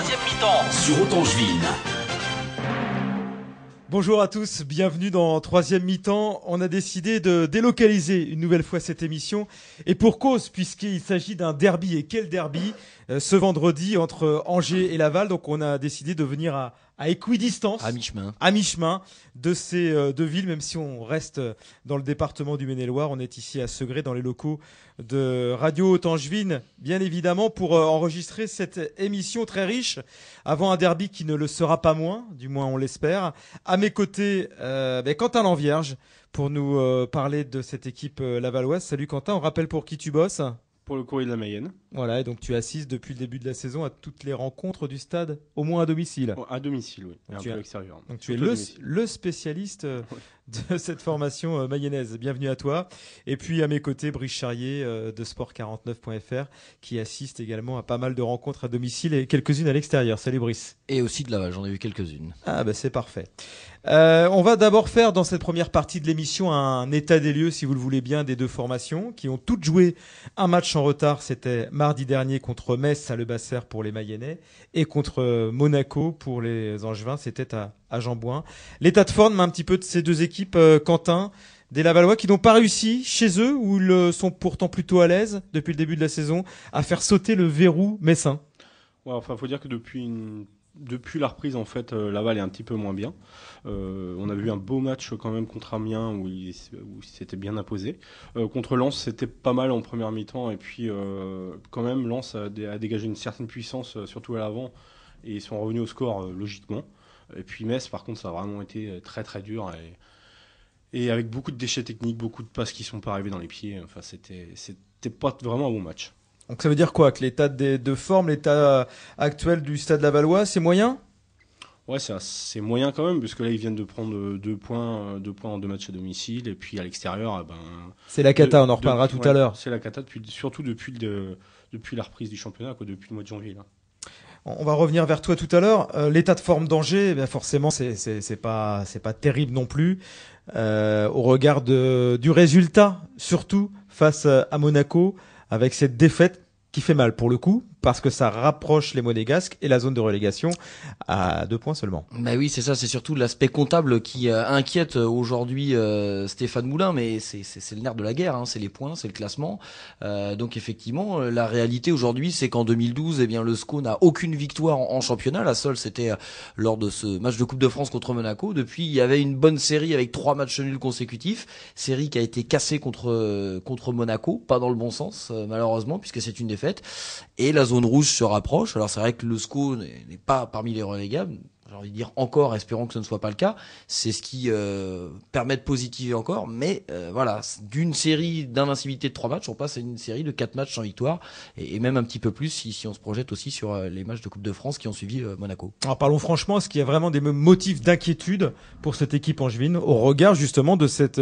troisième mi-temps sur Otangeville. Bonjour à tous, bienvenue dans troisième mi-temps. On a décidé de délocaliser une nouvelle fois cette émission et pour cause puisqu'il s'agit d'un derby. Et quel derby ce vendredi entre Angers et Laval. Donc on a décidé de venir à équidistance, à mi-chemin de ces deux villes, même si on reste dans le département du Maine-et-Loire. On est ici à Segré dans les locaux de Radio Otangeville, bien évidemment, pour enregistrer cette émission très riche avant un derby qui ne le sera pas moins, du moins on l'espère. À mes côtés, Quentin Lanvierge pour nous parler de cette équipe lavalloise. Salut Quentin, on rappelle pour qui tu bosses ? Pour le Courrier de la Mayenne. Voilà, et donc tu assistes depuis le début de la saison à toutes les rencontres du stade, au moins à domicile. À domicile, oui, et un peu à l'extérieur. Donc tu es le spécialiste de cette formation mayonnaise. Bienvenue à toi. Et puis à mes côtés, Brice Charrier de sport49.fr qui assiste également à pas mal de rencontres à domicile et quelques-unes à l'extérieur. Salut Brice. Et aussi de Laval, j'en ai vu quelques-unes. Ah bah c'est parfait. On va d'abord faire dans cette première partie de l'émission un état des lieux, si vous le voulez bien, des deux formations qui ont toutes joué un match en retard. C'était mardi dernier contre Metz à Le Basser pour les Mayennais et contre Monaco pour les Angevins. C'était à Jambouin. L'état de forme un petit peu de ces deux équipes, Quentin, des Lavallois qui n'ont pas réussi chez eux, où ils sont pourtant plutôt à l'aise depuis le début de la saison, à faire sauter le verrou messin. Ouais, enfin, faut dire que depuis la reprise, en fait, Laval est un petit peu moins bien. On a vu un beau match quand même contre Amiens où il s'était bien imposé. Contre Lens, c'était pas mal en première mi-temps et puis quand même Lens a dégagé une certaine puissance, surtout à l'avant, et ils sont revenus au score logiquement. Et puis Metz, par contre, ça a vraiment été très très dur et avec beaucoup de déchets techniques, beaucoup de passes qui sont pas arrivées dans les pieds. Enfin, c'était pas vraiment un bon match. Donc ça veut dire quoi ? Que l'état de forme, l'état actuel du Stade Lavallois, c'est moyen ? Ouais, c'est moyen quand même, puisque là ils viennent de prendre 2 points en 2 matchs à domicile, et puis à l'extérieur, c'est la cata, on en reparlera tout à l'heure. C'est la cata, surtout depuis la reprise du championnat, depuis le mois de janvier. Là. On va revenir vers toi tout à l'heure. L'état de forme d'Angers, forcément, c'est pas terrible non plus. Au regard du résultat, surtout face à Monaco, avec cette défaite qui fait mal pour le coup, parce que ça rapproche les Monégasques et la zone de relégation à 2 points seulement. Bah oui, c'est ça, c'est surtout l'aspect comptable qui inquiète aujourd'hui Stéphane Moulin, mais c'est le nerf de la guerre, hein, c'est les points, c'est le classement. Donc effectivement, la réalité aujourd'hui, c'est qu'en 2012, le SCO n'a aucune victoire en championnat. La seule, c'était lors de ce match de Coupe de France contre Monaco. Depuis, il y avait une bonne série avec 3 matchs nuls consécutifs, série qui a été cassée contre Monaco, pas dans le bon sens malheureusement, puisque c'est une défaite. Et la zone rouge se rapproche. Alors c'est vrai que le SCO n'est pas parmi les relégables. J'ai envie de dire encore, espérons que ce ne soit pas le cas. C'est ce qui permet de positiver encore. Mais voilà, d'une série d'invincibilité de 3 matchs, on passe à une série de 4 matchs sans victoire. Et même un petit peu plus si on se projette aussi sur les matchs de Coupe de France qui ont suivi Monaco. Alors parlons franchement, est-ce qu'il y a vraiment des motifs d'inquiétude pour cette équipe angevine au regard justement de cette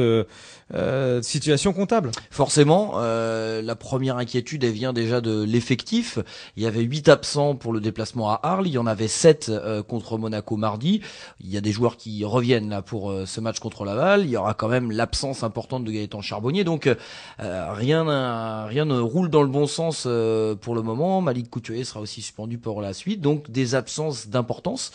situation comptable ? Forcément, la première inquiétude, elle vient déjà de l'effectif. Il y avait 8 absents pour le déplacement à Arles. Il y en avait 7 contre Monaco mardi. Il y a des joueurs qui reviennent là pour ce match contre Laval. Il y aura quand même l'absence importante de Gaëtan Charbonnier. Donc rien ne roule dans le bon sens pour le moment. Malik Couturier sera aussi suspendu pour la suite. Donc des absences d'importance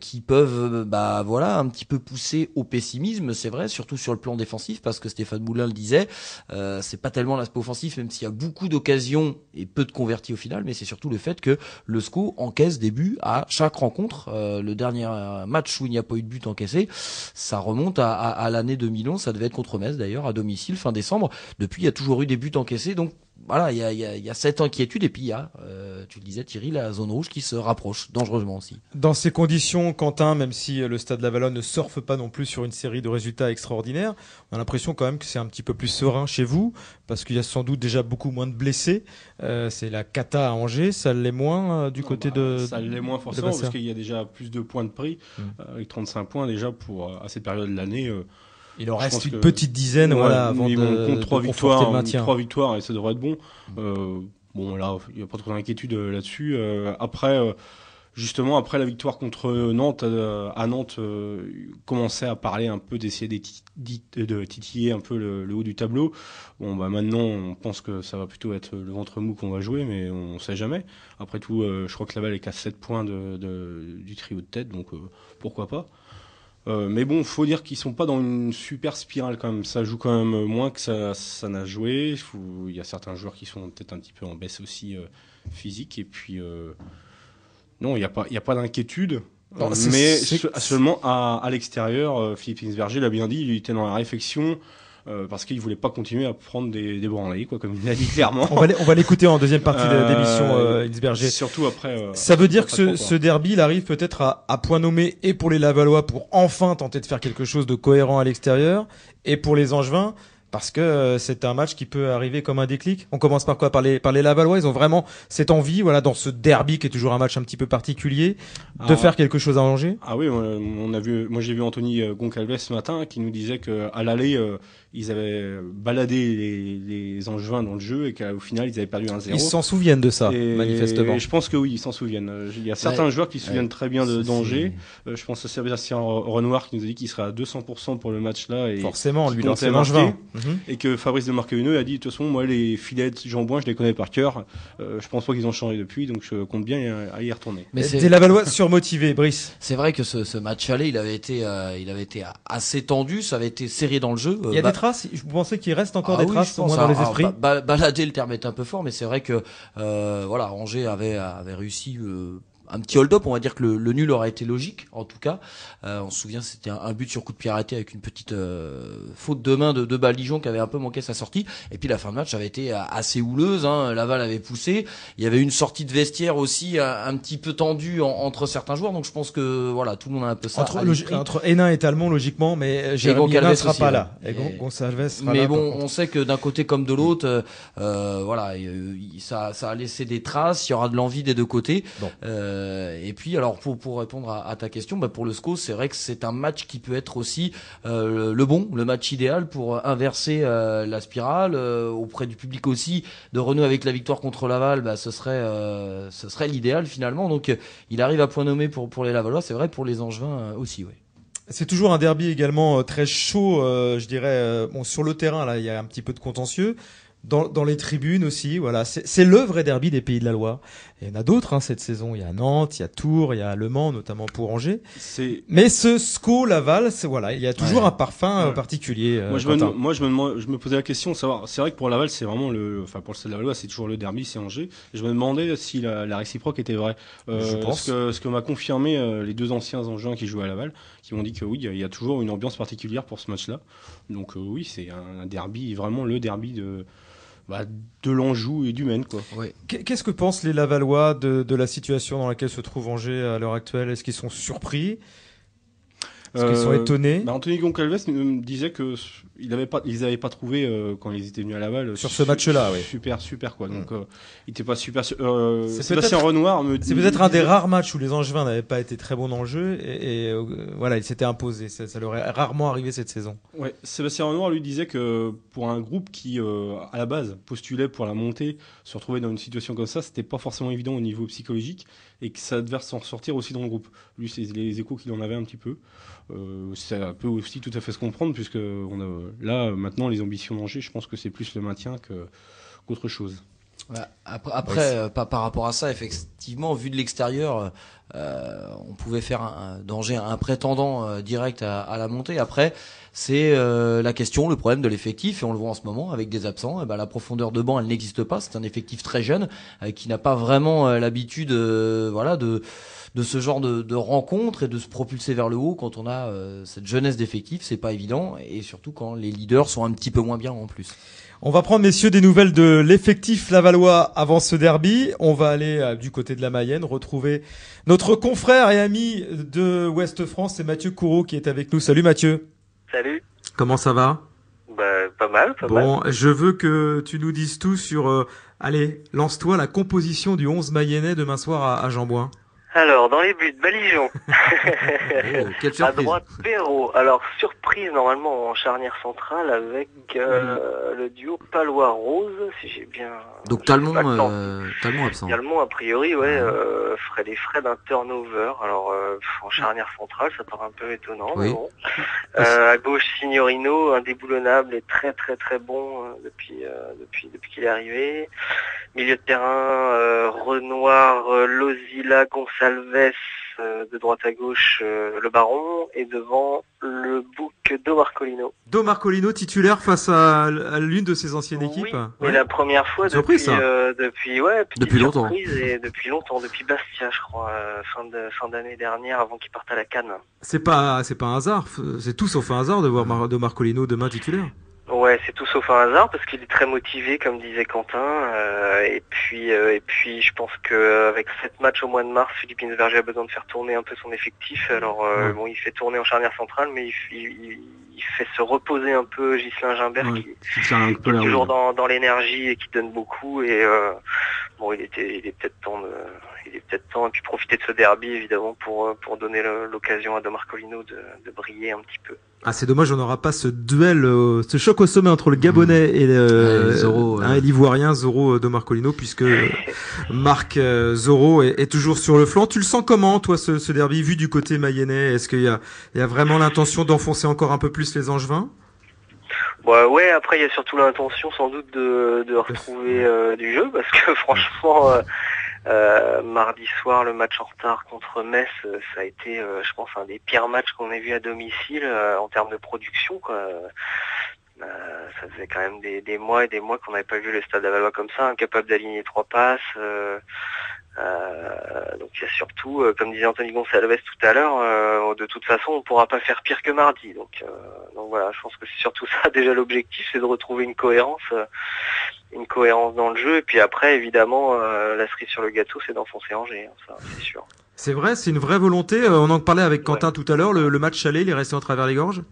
qui peuvent un petit peu pousser au pessimisme, c'est vrai, surtout sur le plan défensif, parce que Stéphane Moulin le disait, c'est pas tellement l'aspect offensif, même s'il y a beaucoup d'occasions et peu de convertis au final, mais c'est surtout le fait que le SCO encaisse des buts à chaque rencontre. Le dernier match où il n'y a pas eu de but encaissé, ça remonte à l'année 2011, ça devait être contre Metz d'ailleurs, à domicile, fin décembre. Depuis, il y a toujours eu des buts encaissés, donc voilà, il y a cette inquiétude, et puis il y a, tu le disais Thierry, la zone rouge qui se rapproche dangereusement aussi. Dans ces conditions, Quentin, même si le Stade Lavallois ne surfe pas non plus sur une série de résultats extraordinaires, on a l'impression quand même que c'est un petit peu plus serein chez vous, parce qu'il y a sans doute déjà beaucoup moins de blessés. C'est la cata à Angers, ça l'est moins du côté de... Ça l'est moins forcément, parce qu'il y a déjà plus de points de prix, avec 35 points déjà à cette période de l'année. Il en reste une petite dizaine, avant de conforter le maintien. 3 victoires et ça devrait être bon. Bon, là, il n'y a pas trop d'inquiétude là-dessus. Après, justement après la victoire contre Nantes, à Nantes, commençait à parler un peu d'essayer de titiller un peu le haut du tableau. Bon, bah maintenant, on pense que ça va plutôt être le ventre mou qu'on va jouer, mais on sait jamais. Après tout, je crois que Laval est qu'à 7 points du trio de tête, donc pourquoi pas. Mais bon, faut dire qu'ils sont pas dans une super spirale quand même. Ça joue quand même moins que ça n'a joué. Il y a certains joueurs qui sont peut-être un petit peu en baisse aussi physique. Et puis non, il y a pas d'inquiétude. Non, Mais seulement à l'extérieur, Philippe Hinsberger l'a bien dit, il était dans la réflexion. Parce qu'il voulait pas continuer à prendre des branlées, quoi, comme il l'a dit clairement. On va l'écouter en deuxième partie d'émission, Hinsberger. Surtout après. Ça veut dire que ce derby, il arrive peut-être à point nommé et pour les Lavallois pour enfin tenter de faire quelque chose de cohérent à l'extérieur, et pour les Angevins parce que c'est un match qui peut arriver comme un déclic. On commence par quoi? Par les Lavallois, ils ont vraiment cette envie, voilà, dans ce derby qui est toujours un match un petit peu particulier, de faire quelque chose à Angers. Ah oui, moi j'ai vu Anthony Goncalves ce matin qui nous disait que à l'aller ils avaient baladé les Angevins dans le jeu et qu'au final ils avaient perdu 1-0. Ils s'en souviennent de ça, manifestement. Et je pense que oui, ils s'en souviennent. Il y a certains joueurs qui se souviennent très bien d'Angers. Je pense à Sébastien Renoir qui nous a dit qu'il serait à 200% pour le match là. Et forcément, lui dans ses Angevins. Et que Fabrice de Marqueuneux a dit de toute façon, moi les filets de Jean-Bouin, je les connais par cœur. Je pense pas qu'ils ont changé depuis, donc je compte bien à y retourner. Mais des Lavallois surmotivés, Brice. C'est vrai que ce match aller, il avait été assez tendu, ça avait été serré dans le jeu. Il y a des traces. Je pensais qu'il reste encore des traces au moins dans les esprits. Balader, le terme est un peu fort, mais c'est vrai que voilà, Angers avait réussi. Un petit hold-up, on va dire que le nul aurait été logique, en tout cas. On se souvient, c'était un but sur coup de pied arrêté avec une petite faute de main de Balijon qui avait un peu manqué sa sortie. Et puis la fin de match avait été assez houleuse. Laval avait poussé. Il y avait une sortie de vestiaire aussi un petit peu tendue entre certains joueurs. Donc je pense que voilà, tout le monde a un peu ça. Entre Hénin et Talmont, logiquement, mais Jérémy Hénin sera pas là. Et Gonçalves sera là. Mais bon, on sait que d'un côté comme de l'autre, voilà, ça a laissé des traces. Il y aura de l'envie des deux côtés. Bon. Et puis alors pour répondre à ta question, pour le SCO, c'est vrai que c'est un match qui peut être aussi le match idéal pour inverser la spirale auprès du public aussi, de renouer avec la victoire contre Laval. Ce serait l'idéal finalement. Donc il arrive à point nommé pour les Lavallois, c'est vrai pour les Angevins aussi, oui. C'est toujours un derby également très chaud, je dirais. Bon, sur le terrain là, il y a un petit peu de contentieux. Dans les tribunes aussi, voilà, c'est le vrai derby des Pays de la Loire. Et il y en a d'autres cette saison. Il y a Nantes, il y a Tours, il y a Le Mans, notamment pour Angers. Mais ce SCO Laval, voilà, il y a toujours un parfum particulier. Moi, je me posais la question de savoir. C'est vrai que pour Laval, c'est vraiment pour le Stade Lavallois, c'est toujours le derby, c'est Angers. Et je me demandais si la réciproque était vraie. Je pense. Ce que m'a confirmé les deux anciens Angevins qui jouent à Laval, qui m'ont dit que oui, il y a toujours une ambiance particulière pour ce match-là. Donc oui, c'est un derby, vraiment le derby de l'Anjou et du Maine, quoi. Ouais. Qu'est-ce que pensent les Lavallois de la situation dans laquelle se trouve Angers à l'heure actuelle? Est-ce qu'ils sont surpris? Est-ce qu'ils sont étonnés? Anthony Goncalves me disait que ils avaient pas trouvé quand ils étaient venus à Laval sur ce match-là, oui. Super quoi. Donc il était pas super. Sébastien Renoir me dit. C'est peut-être un des rares matchs où les Angevins n'avaient pas été très bons dans le jeu et voilà, ils s'étaient imposés. Ça leur est rarement arrivé cette saison. Ouais, Sébastien Renoir lui disait que pour un groupe qui à la base postulait pour la montée, se retrouver dans une situation comme ça, c'était pas forcément évident au niveau psychologique et que ça devait s'en sortir aussi dans le groupe. Lui, c'est les échos qu'il en avait un petit peu. Ça peut aussi tout à fait se comprendre puisque là maintenant les ambitions d'Angers, je pense que c'est plus le maintien qu'autre chose. Après, par rapport à ça, effectivement, vu de l'extérieur, on pouvait faire d'Angers un prétendant direct à la montée. Après, c'est la question, le problème de l'effectif, et on le voit en ce moment avec des absents. La profondeur de banc, elle n'existe pas. C'est un effectif très jeune qui n'a pas vraiment l'habitude, de ce genre de rencontres et de se propulser vers le haut quand on a cette jeunesse d'effectifs, c'est pas évident, et surtout quand les leaders sont un petit peu moins bien en plus. On va prendre, messieurs, des nouvelles de l'effectif lavallois avant ce derby. On va aller du côté de la Mayenne, retrouver notre confrère et ami de Ouest France, c'est Mathieu Courreau qui est avec nous. Salut Mathieu. Salut. Comment ça va? Pas mal. Bon, je veux que tu nous dises tout sur... allez, lance-toi la composition du 11 mayennais demain soir à Jean-Bouin. Alors, dans les buts, Balijon. Oh, quelle À surprise. droite, Perrault. Alors, surprise normalement en charnière centrale avec le duo Palois-Rose, si j'ai bien... Donc Talmont Talmont absent. Également, a priori, Ouais. ferait les frais d'un turnover. Alors, en charnière centrale, ça paraît un peu étonnant, Oui. mais bon. À gauche, Signorino, indéboulonnable et très très très bon depuis qu'il est arrivé. Milieu de terrain, Renoir, Lozila, Gonçalves, de droite à gauche, le Baron, et devant le bouc Do Marcolino. Do Marcolino titulaire face à l'une de ses anciennes équipes. Oui, mais Ouais. la première fois Surprise, depuis, ça. Depuis longtemps. surprise, et depuis longtemps, depuis Bastia, je crois, fin d'année dernière, avant qu'il parte à la Cannes. C'est pas un hasard. C'est tout sauf un hasard de voir Do Marcolino demain titulaire. Ouais, c'est tout sauf un hasard parce qu'il est très motivé, comme disait Quentin. Et puis, je pense que avec 7 matchs au mois de mars, Philippe Insberger a besoin de faire tourner un peu son effectif. Alors bon, il fait tourner en charnière centrale, mais il fait se reposer un peu Ghislain Gimbert Ouais, qui tient un peu est la toujours roue. dans l'énergie et qui donne beaucoup. Et bon, il est peut-être temps et puis profiter de ce derby évidemment pour donner l'occasion à Do Marcolino de briller un petit peu. Ah, c'est dommage, on n'aura pas ce duel, ce choc au sommet entre le Gabonais et Zorro, et l'Ivoirien Zorro Do Marcolino, puisque Marc Zorro est toujours sur le flanc. Tu le sens comment, toi, ce derby, vu du côté mayennais? Est-ce qu'il y a vraiment l'intention d'enfoncer encore un peu plus les Angevins? Ouais, après il y a surtout l'intention sans doute de retrouver du jeu, parce que franchement mardi soir le match en retard contre Metz, ça a été je pense un des pires matchs qu'on ait vu à domicile en termes de production, quoi. Ça faisait quand même des mois et des mois qu'on n'avait pas vu le Stade Lavallois comme ça, incapable d'aligner 3 passes. Donc il y a surtout, comme disait Anthony Gonçalves tout à l'heure, de toute façon on pourra pas faire pire que mardi. Donc voilà, je pense que c'est surtout ça déjà l'objectif, c'est de retrouver une cohérence dans le jeu. Et puis après évidemment la cerise sur le gâteau, c'est d'enfoncer Angers, hein, ça c'est sûr. C'est vrai, c'est une vraie volonté. On en parlait avec Quentin tout à l'heure. Le match aller, il est resté en travers les gorges.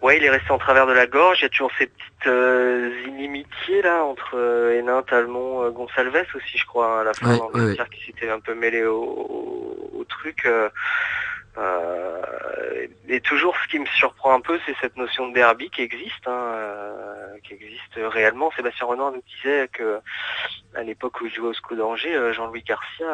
Ouais, il est resté en travers de la gorge. Il y a toujours ces petites inimitiés là entre Hénin, Talmont, Gonçalves aussi, je crois, hein, à la fin, qui s'était un peu mêlé au truc. Et toujours, ce qui me surprend un peu, c'est cette notion de derby qui existe réellement. Sébastien Renoir nous disait que à l'époque où il jouait au SCO d'Angers, Jean-Louis Garcia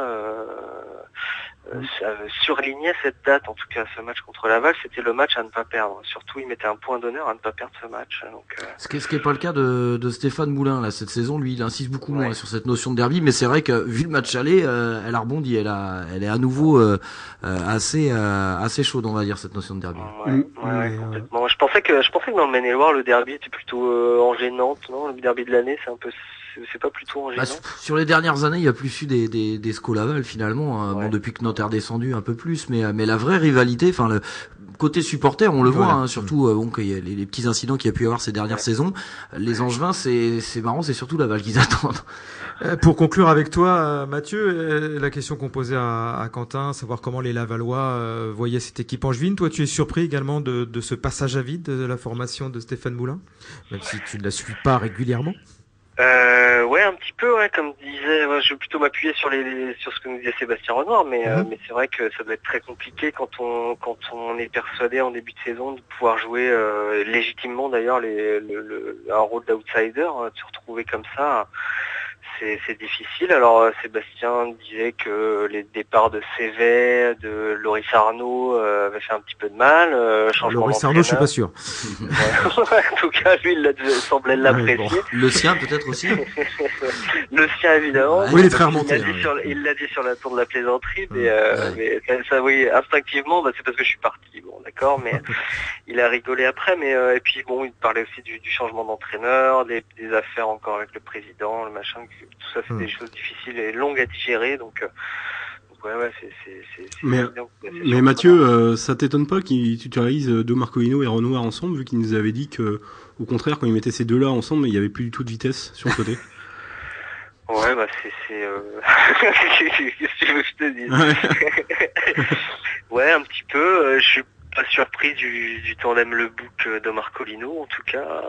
surlignait cette date, en tout cas ce match contre Laval, c'était le match à ne pas perdre. Surtout, il mettait un point d'honneur à ne pas perdre ce match. Donc, Ce qui est pas le cas de Stéphane Moulin là cette saison. Lui, il insiste beaucoup moins sur cette notion de derby, mais c'est vrai que vu le match aller, elle a rebondi, elle est à nouveau assez chaude, on va dire, cette notion de derby. Ouais, complètement. Je pensais que dans le Maine-et-Loire, le derby était plutôt Angers-Nantes, non? Le derby de l'année, c'est pas plutôt Angers-Nantes? Sur les dernières années, il y a plus eu des SCO Laval finalement. Hein. Bon, depuis que Nantes est redescendu un peu plus, mais la vraie rivalité, enfin le côté supporter, on le voit, hein, surtout bon qu'il y a les petits incidents qu'il y a pu y avoir ces dernières saisons. Les Angevins, c'est marrant, c'est surtout Laval qu'ils attendent. Pour conclure avec toi, Mathieu, la question qu'on posait à Quentin, savoir comment les Lavallois voyaient cette équipe angevine. Toi, tu es surpris également de ce passage à vide de la formation de Stéphane Moulin, même si tu ne la suis pas régulièrement. Ouais, un petit peu, ouais, comme disait, je vais plutôt m'appuyer sur ce que nous disait Sébastien Renoir, mais c'est vrai que ça doit être très compliqué quand on est persuadé en début de saison de pouvoir jouer légitimement d'ailleurs un rôle d'outsider, de se retrouver comme ça. C'est difficile. Alors Sébastien disait que les départs de Cévet, de Loris Arnaud avaient fait un petit peu de mal. Loris Arnaud, je suis pas sûr. En tout cas, lui, il semblait l'apprécier. Bon. Le sien peut-être aussi. Le sien évidemment. Oui, il est très remonté. Il l'a dit sur la tour de la plaisanterie, mais ça, oui, instinctivement, c'est parce que je suis parti. Bon, d'accord, mais il a rigolé après. Mais et puis bon, il parlait aussi du changement d'entraîneur, des affaires encore avec le président, le machin. Tout ça, c'est des choses difficiles et longues à digérer, donc ouais, mais Mathieu, ça t'étonne pas qu'il titularise Do Marcolino et Renoir ensemble, vu qu'il nous avait dit que, au contraire, quand il mettait ces deux-là ensemble, il y avait plus du tout de vitesse sur le côté. Ouais, qu'est-ce que tu veux que je te dise? Ouais, un petit peu. Je suis pas surpris du tandem Le Bouc de Marcolino, en tout cas.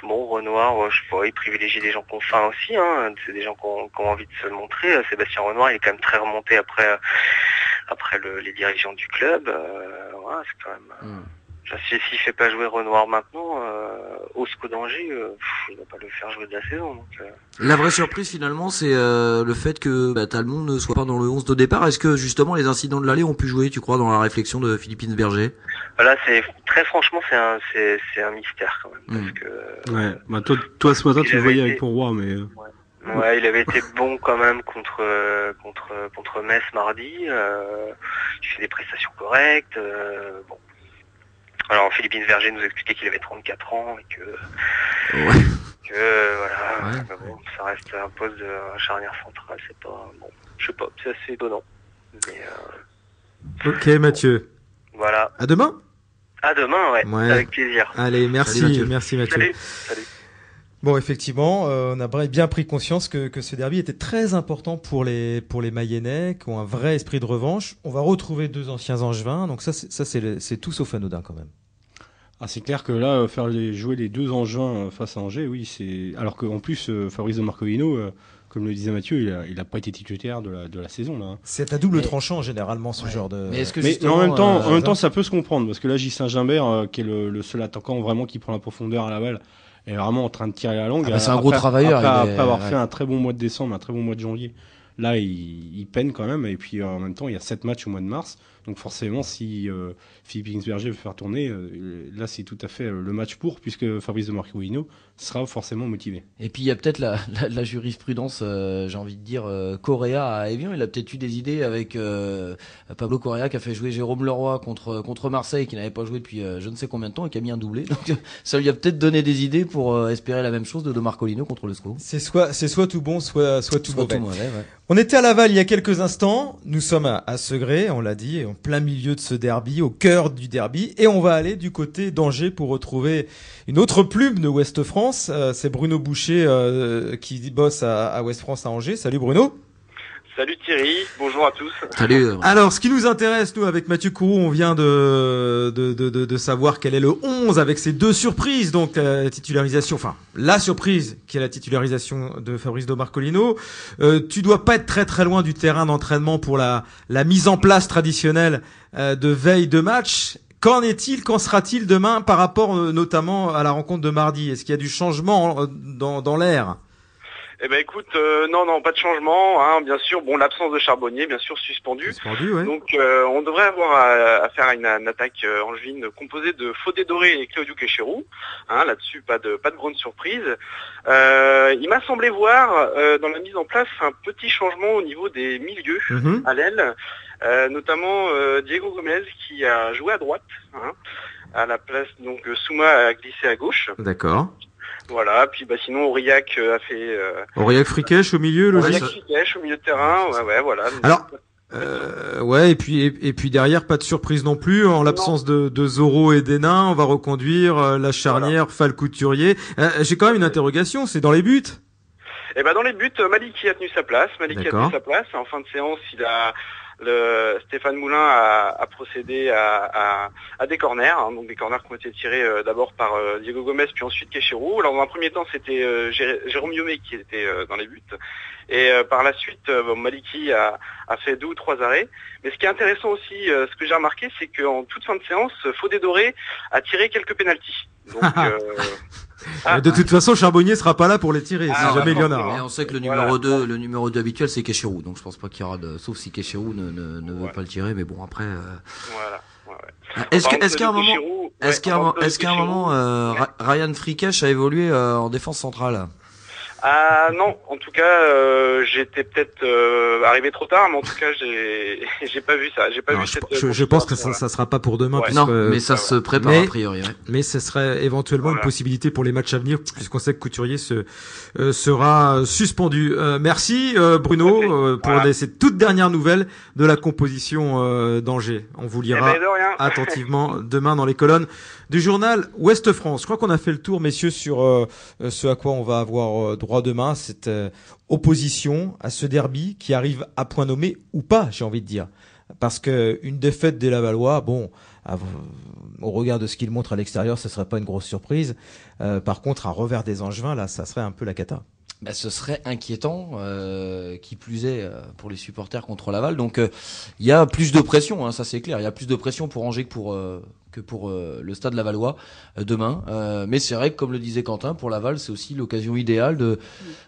Bon, Renoir, je sais pas, il privilégie des gens qu'on faim aussi, hein. C'est des gens qui ont envie de se le montrer. Sébastien Renoir, il est quand même très remonté après après les dirigeants du club. Voilà, c'est quand même. S'il fait pas jouer Renoir maintenant, Osco d'Angers, il va pas le faire jouer de la saison. Donc, La vraie surprise finalement, c'est le fait que Talmont ne soit pas dans le 11 de départ. Est-ce que justement les incidents de l'aller ont pu jouer, tu crois, dans la réflexion de Philippe Insberger? Là, très franchement, c'est un mystère quand même, parce que. Ouais. Toi ce matin tu le voyais avec Pont-Roi, mais. Ouais, il avait été bon quand même contre Metz mardi. Il fait des prestations correctes. Bon. Alors Philippe Insberger nous expliquait qu'il avait 34 ans et que voilà, mais bon, ça reste un poste de charnière centrale, c'est pas bon, je sais pas, c'est assez étonnant. Mais Ok Mathieu. Voilà. À demain. À demain, ouais. Avec plaisir. Allez, merci Mathieu. Salut. Bon, effectivement, on a bien pris conscience que ce derby était très important pour les Mayennais, qui ont un vrai esprit de revanche. On va retrouver 2 anciens Angevins, donc ça c'est tout sauf anodin quand même. Ah, c'est clair que là, faire jouer les 2 Angevins face à Angers, oui, c'est. Alors qu'en plus, Fabrice de Marcolino, comme le disait Mathieu, il a pas été titulaire de la saison là. C'est à double tranchant généralement ce genre de. Mais en même temps, ça peut se comprendre parce que là, J. Saint-Gimbert, qui est le seul attaquant vraiment qui prend la profondeur à Laval, est vraiment en train de tirer la langue. C'est un gros travailleur. Après avoir fait un très bon mois de décembre, un très bon mois de janvier. Là, il peine quand même. Et puis, en même temps, il y a 7 matchs au mois de mars. Donc, forcément, si Philippe Insberger veut faire tourner, là, c'est tout à fait le match puisque Fabrice de Marcolino sera forcément motivé. Et puis, il y a peut-être la jurisprudence, j'ai envie de dire, Correa à Evian. Il a peut-être eu des idées avec Pablo Correa qui a fait jouer Jérôme Leroy contre Marseille, qui n'avait pas joué depuis je ne sais combien de temps et qui a mis un doublé. Donc, ça lui a peut-être donné des idées pour espérer la même chose de Marcolino contre le SCO. C'est soit tout bon, soit tout mauvais. Ouais. On était à Laval il y a quelques instants. Nous sommes à Segré, on l'a dit, en plein milieu de ce derby, au cœur du derby. Et on va aller du côté d'Angers pour retrouver une autre plume de Ouest France. C'est Bruno Boucher qui bosse à Ouest France à Angers. Salut Bruno. Salut Thierry, bonjour à tous. Salut. Alors, ce qui nous intéresse, nous, avec Mathieu Courroux, on vient de savoir quel est le 11 avec ces 2 surprises. Donc, la titularisation, enfin, la surprise qui est la titularisation de Fabrice de Marcolino. Tu dois pas être très très loin du terrain d'entraînement pour la mise en place traditionnelle de veille de match. Qu'en est-il, qu'en sera-t-il demain par rapport notamment à la rencontre de mardi? Est-ce qu'il y a du changement dans l'air? Eh ben écoute, non, pas de changement, hein, bien sûr. Bon, l'absence de Charbonnier, bien sûr, suspendu. Ouais. Donc, on devrait avoir à faire une attaque angevine composée de Fodé Doré et Claudio Quecherou. Hein, là-dessus, pas de grande surprise. Il m'a semblé voir dans la mise en place un petit changement au niveau des milieux à l'aile, notamment Diego Gomez qui a joué à droite, hein, à la place donc Souma a glissé à gauche. D'accord. Voilà, puis sinon Aurillac a fait Aurillac Friquèche au milieu, Aurillac Friquèche au milieu de terrain, ouais, voilà. Alors et puis derrière pas de surprise non plus en l'absence de Zoro et d'Hénin, on va reconduire la charnière Fall-Couturier. J'ai quand même une interrogation, c'est dans les buts. Eh ben dans les buts, Maliki a tenu sa place, en fin de séance, Stéphane Moulin a procédé à des corners, hein, donc des corners qui ont été tirés d'abord par Diego Gomez puis ensuite Quecherou. Alors dans un premier temps c'était Jérôme Yomé qui était dans les buts et par la suite Maliki a fait 2 ou 3 arrêts. Mais ce qui est intéressant aussi, ce que j'ai remarqué, c'est qu'en toute fin de séance, Fodé Doré a tiré quelques pénaltys. Donc de toute façon, Charbonnier sera pas là pour les tirer, si jamais il y en a. Mais on sait que le numéro 2 habituel, c'est Quecherou. Donc je pense pas qu'il y aura sauf si Quecherou ne veut pas le tirer, mais bon, après, Voilà. Ouais. Est-ce qu'à un moment, Ryan Friquèche a évolué en défense centrale? Ah non, en tout cas, j'étais peut-être arrivé trop tard, mais en tout cas, j'ai pas vu ça. J'ai pas vu cette. Je pense que ça sera pas pour demain. Ouais. Puisque, non, mais ça se prépare a priori. Ouais. Mais ce serait éventuellement une possibilité pour les matchs à venir, puisqu'on sait que Couturier sera suspendu. Merci Bruno pour ces toutes dernières nouvelles de la composition d'Angers. On vous lira attentivement demain dans les colonnes du journal Ouest France. Je crois qu'on a fait le tour, messieurs, sur ce à quoi on va avoir droit demain, cette opposition à ce derby qui arrive à point nommé ou pas, j'ai envie de dire. Parce que une défaite des Lavallois, bon, au regard de ce qu'ils montrent à l'extérieur, ce serait pas une grosse surprise. Par contre, un revers des Angevins, là, ça serait un peu la cata. Ce serait inquiétant, qui plus est pour les supporters contre Laval. Donc il y a plus de pression, hein, ça c'est clair. Il y a plus de pression pour Angers que pour le Stade Lavallois demain. Mais c'est vrai que, comme le disait Quentin, pour Laval, c'est aussi l'occasion idéale de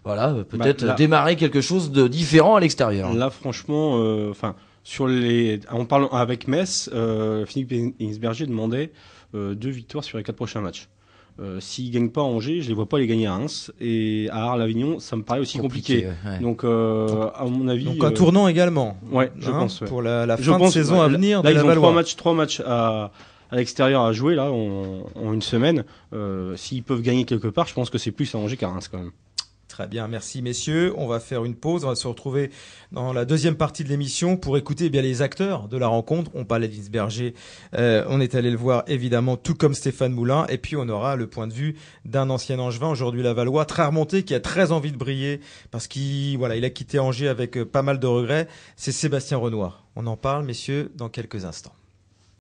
peut-être démarrer quelque chose de différent à l'extérieur. Là, franchement, on parle avec Metz, Philippe Hinsberger demandait 2 victoires sur les 4 prochains matchs. S'ils gagnent pas à Angers, je les vois pas les gagner à Reims, et à Arles-Avignon, ça me paraît aussi compliqué. Ouais. Donc, à mon avis, donc un tournant également. Ouais, je pense. Ouais. Pour la fin de saison à venir. Là, de ils Lavallois. ont 3 matchs à l'extérieur à jouer là en une semaine. S'ils peuvent gagner quelque part, je pense que c'est plus à Angers qu'à Reims quand même. Très bien, merci messieurs. On va faire une pause. On va se retrouver dans la deuxième partie de l'émission pour écouter les acteurs de la rencontre. On parlait d'Hinsberger. On est allé le voir évidemment, tout comme Stéphane Moulin. Et puis on aura le point de vue d'un ancien Angevin, aujourd'hui Lavallois, très remonté, qui a très envie de briller parce qu'il a quitté Angers avec pas mal de regrets. C'est Sébastien Renoir. On en parle, messieurs, dans quelques instants.